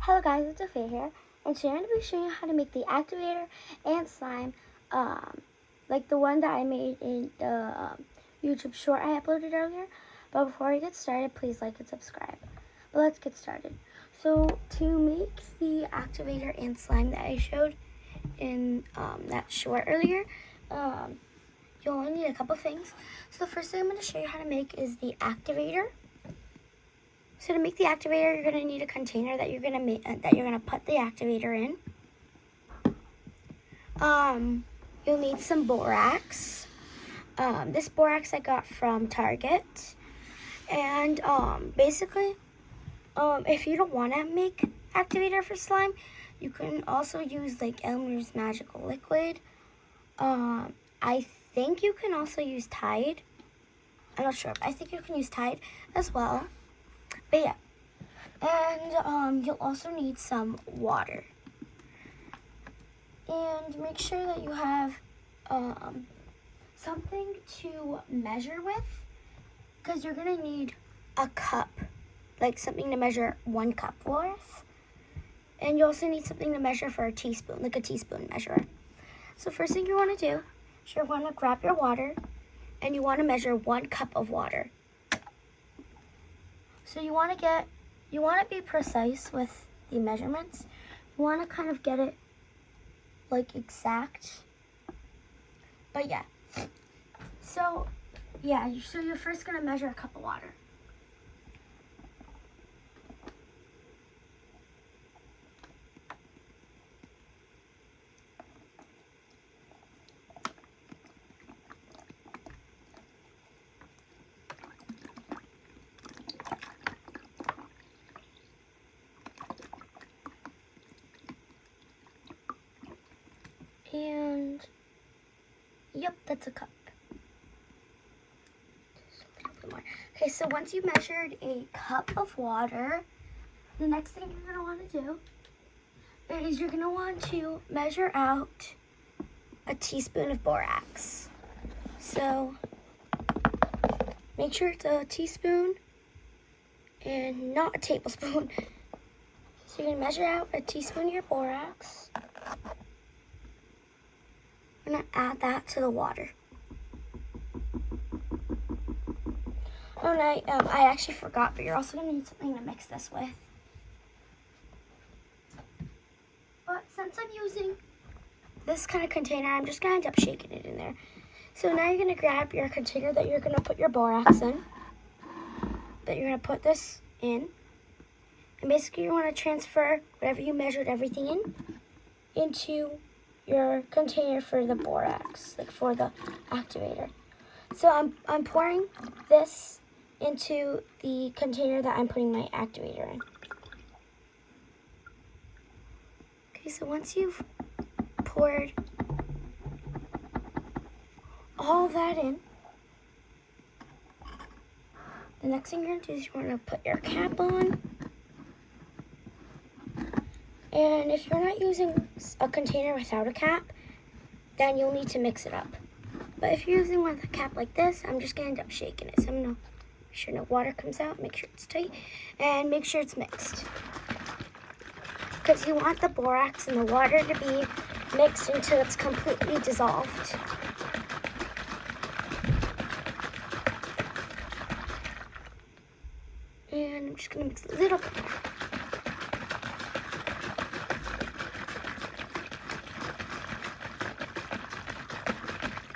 Hello guys, it's Sophia here, and today I'm going to be showing you how to make the activator and slime, like the one that I made in the YouTube short I uploaded earlier. But before I get started, please like and subscribe. But let's get started. So to make the activator and slime that I showed in that short earlier, you'll only need a couple things. So the first thing I'm going to show you how to make is the activator. So to make the activator, you're going to need a container that you're going to put the activator in. You'll need some borax. This borax I got from Target. And basically, if you don't want to make activator for slime, you can also use like Elmer's magical liquid. I think you can also use Tide. I'm not sure, but I think you can use Tide as well. But yeah, and you'll also need some water. And make sure that you have something to measure with, because you're going to need a cup, like something to measure 1 cup worth. And you also need something to measure for a teaspoon, like a teaspoon measurer. So first thing you want to do is you want to grab your water, and you want to measure 1 cup of water. So you want to be precise with the measurements. You want to kind of get it like exact. But yeah. So you're first going to measure a cup of water. And yep, that's a cup. Just a little bit more. Okay, so once you measured a cup of water, the next thing you're going to want to do is you're going to want to measure out a teaspoon of borax. So make sure it's a teaspoon and not a tablespoon. So you're going to measure out a teaspoon of your borax. I'm going to add that to the water. Oh, and I actually forgot, but you're also going to need something to mix this with. But since I'm using this kind of container, I'm just going to end up shaking it in there. So now you're going to grab your container that you're going to put your borax in. That you're going to put this in. And basically you want to transfer whatever you measured everything in into your container for the borax, like for the activator. So I'm pouring this into the container that I'm putting my activator in. Okay, so once you've poured all that in, the next thing you're going to do is you want to put your cap on. And if you're not using a container without a cap, then you'll need to mix it up. But if you're using one with a cap like this, I'm just going to end up shaking it. So I'm going to make sure no water comes out, make sure it's tight, and make sure it's mixed. Because you want the borax and the water to be mixed until it's completely dissolved. And I'm just going to mix a little bit more.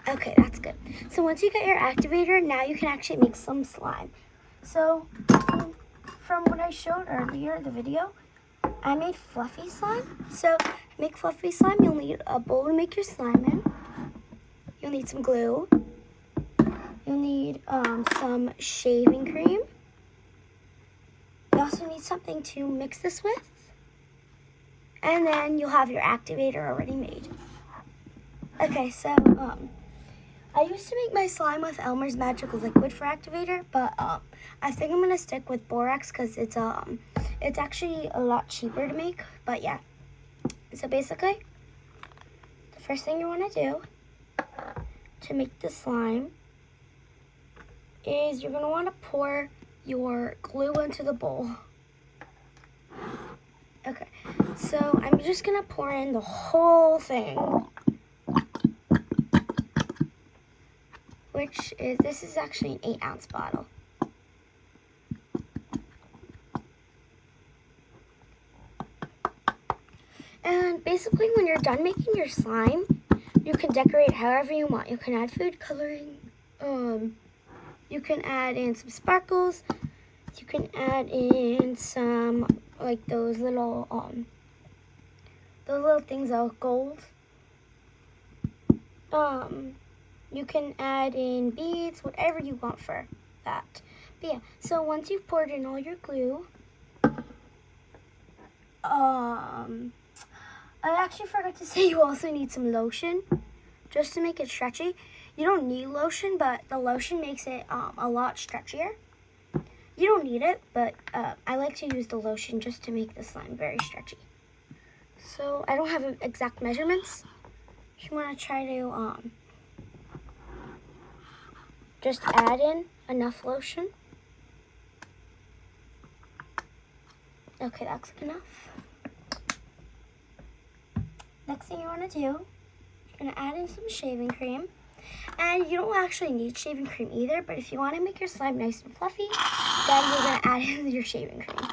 Okay, that's good. So once you get your activator, now you can actually make some slime. So from what I showed earlier in the video, I made fluffy slime. So to make fluffy slime, you'll need a bowl to make your slime in. You'll need some glue. You'll need some shaving cream. You also need something to mix this with. And then you'll have your activator already made. Okay, so I used to make my slime with Elmer's magical liquid for activator, but I think I'm gonna stick with borax because it's actually a lot cheaper to make. But yeah, so basically, the first thing you want to do to make the slime is you're gonna want to pour your glue into the bowl. Okay, so I'm just gonna pour in the whole thing, this is actually an 8-ounce bottle. And basically when you're done making your slime, you can decorate however you want. You can add food coloring, you can add in some sparkles, you can add in some like those little things of gold. You can add in beads, whatever you want for that. But yeah, so once you've poured in all your glue, I actually forgot to say you also need some lotion just to make it stretchy. You don't need lotion, but the lotion makes it a lot stretchier. You don't need it, but I like to use the lotion just to make the slime very stretchy. So I don't have exact measurements. If you want to try to just add in enough lotion. Okay, that's enough. Next thing you want to do, you're going to add in some shaving cream. And you don't actually need shaving cream either, but if you want to make your slime nice and fluffy, then you're going to add in your shaving cream.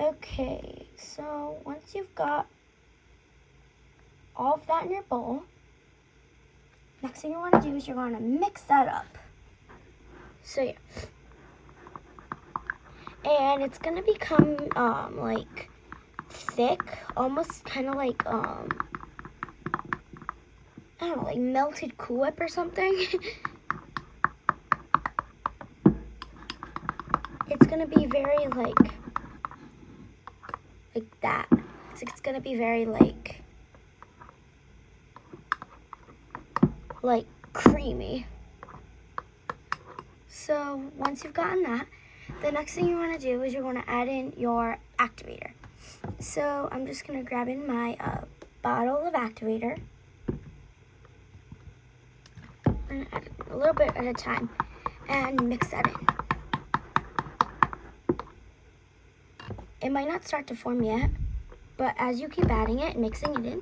Okay, so once you've got all of that in your bowl, next thing you want to do is you're going to mix that up. So yeah. And it's going to become like thick, almost kind of like I don't know, like melted Cool Whip or something. It's going to be very like that. It's going to be very like creamy. So once you've gotten that, the next thing you want to do is you're going to add in your activator. So I'm just going to grab in my bottle of activator. I'm going to add a little bit at a time and mix that in. It might not start to form yet, but as you keep adding it and mixing it in,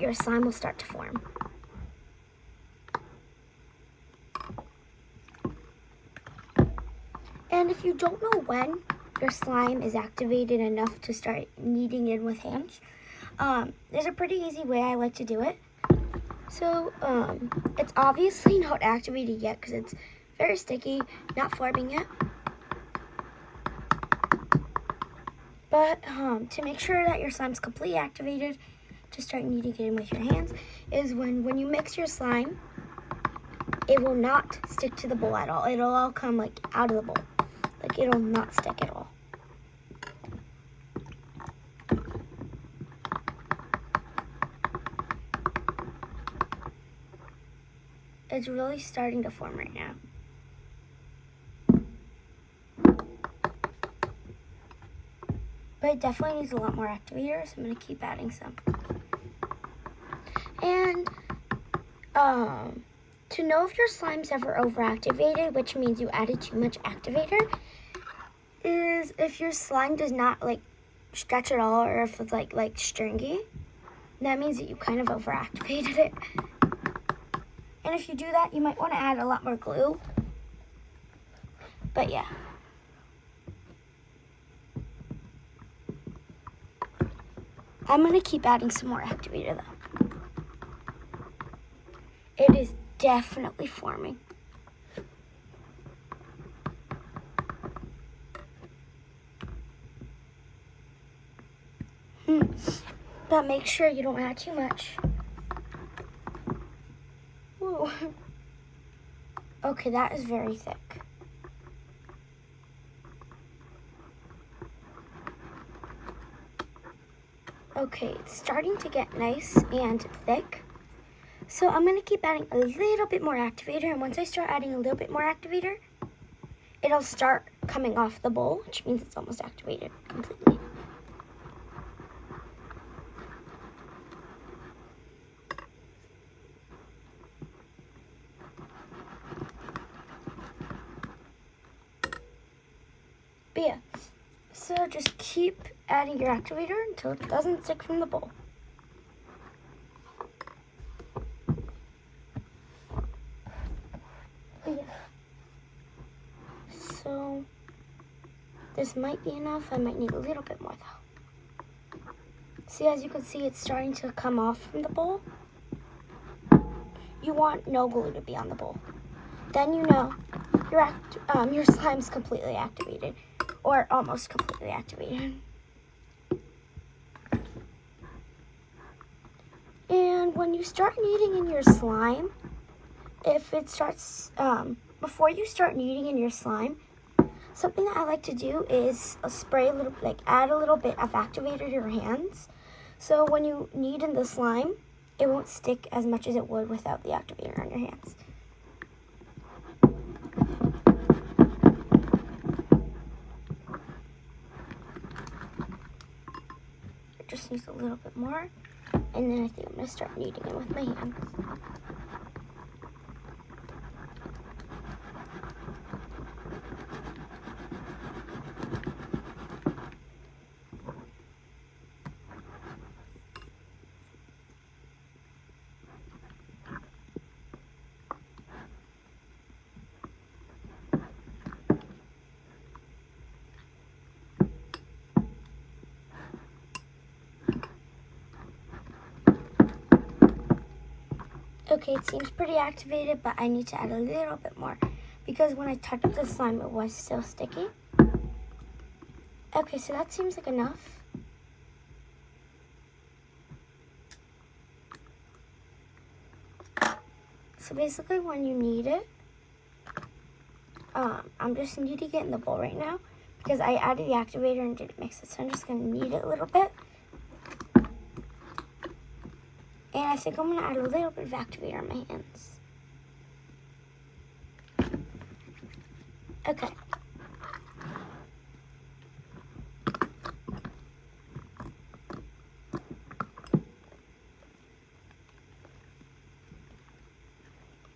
your slime will start to form. And if you don't know when your slime is activated enough to start kneading in with hands, there's a pretty easy way I like to do it. So it's obviously not activated yet because it's very sticky, not forming yet. But to make sure that your slime's completely activated, to start kneading it in with your hands, is when you mix your slime, it will not stick to the bowl at all. It'll all come like out of the bowl. Like it'll not stick at all. It's really starting to form right now. But it definitely needs a lot more activator, so I'm going to keep adding some. And to know if your slime's ever overactivated, which means you added too much activator, is if your slime does not like stretch at all, or if it's like stringy, that means that you kind of overactivated it. And if you do that, you might want to add a lot more glue. But yeah. I'm going to keep adding some more activator though. It is definitely forming. But make sure you don't add too much. Whoa. Okay, that is very thick. Okay, it's starting to get nice and thick. So I'm going to keep adding a little bit more activator, and once I start adding a little bit more activator, it'll start coming off the bowl, which means it's almost activated completely. But yeah, so just keep adding your activator until it doesn't stick from the bowl. But yeah. So this might be enough. I might need a little bit more though. See, as you can see, it's starting to come off from the bowl. You want no glue to be on the bowl. Then you know your slime's completely activated, or almost completely activated. And when you start kneading in your slime, if it starts, before you start kneading in your slime, something that I like to do is spray a little, add a little bit of activator to your hands. So when you knead in the slime, it won't stick as much as it would without the activator on your hands. It just needs a little bit more. And then I think I'm going to start kneading it with my hands. Okay, it seems pretty activated, but I need to add a little bit more because when I touched the slime, it was still sticky. Okay, so that seems like enough. So basically when you knead it, I'm just kneading it in the bowl right now because I added the activator and didn't mix it. So I'm just going to knead it a little bit. And I think I'm going to add a little bit of activator on my hands. Okay.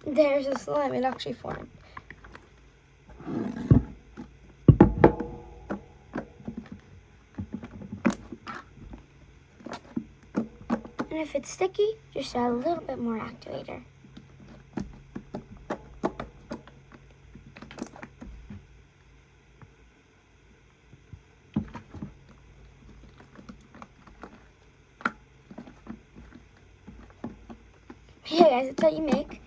There's a slime. It actually formed. And if it's sticky, just add a little bit more activator. Yeah, guys, that's how you make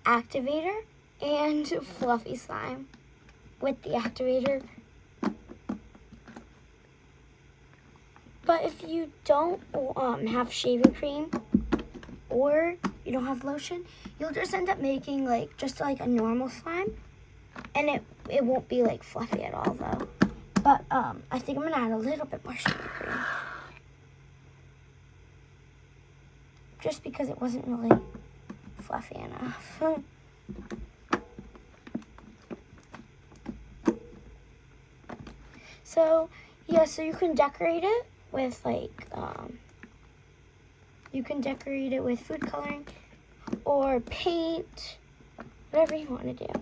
activator and fluffy slime with the activator. But if you don't have shaving cream or you don't have lotion, you'll just end up making just like a normal slime, and it won't be fluffy at all though. But I think I'm gonna add a little bit more shaving cream, just because it wasn't really fluffy enough. So yeah, so you can decorate it with you can decorate it with food coloring or paint, whatever you want to do.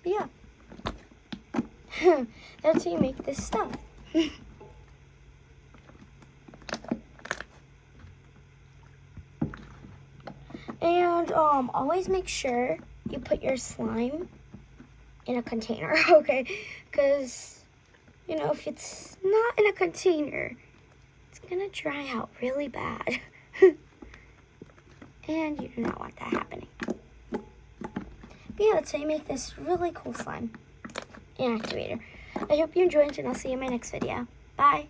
But yeah, that's how you make this stuff. And always make sure you put your slime in a container, okay? Because, if it's not in a container, it's gonna dry out really bad. And you do not want that happening. But yeah, that's how you make this really cool slime and activator. I hope you enjoyed it, and I'll see you in my next video. Bye!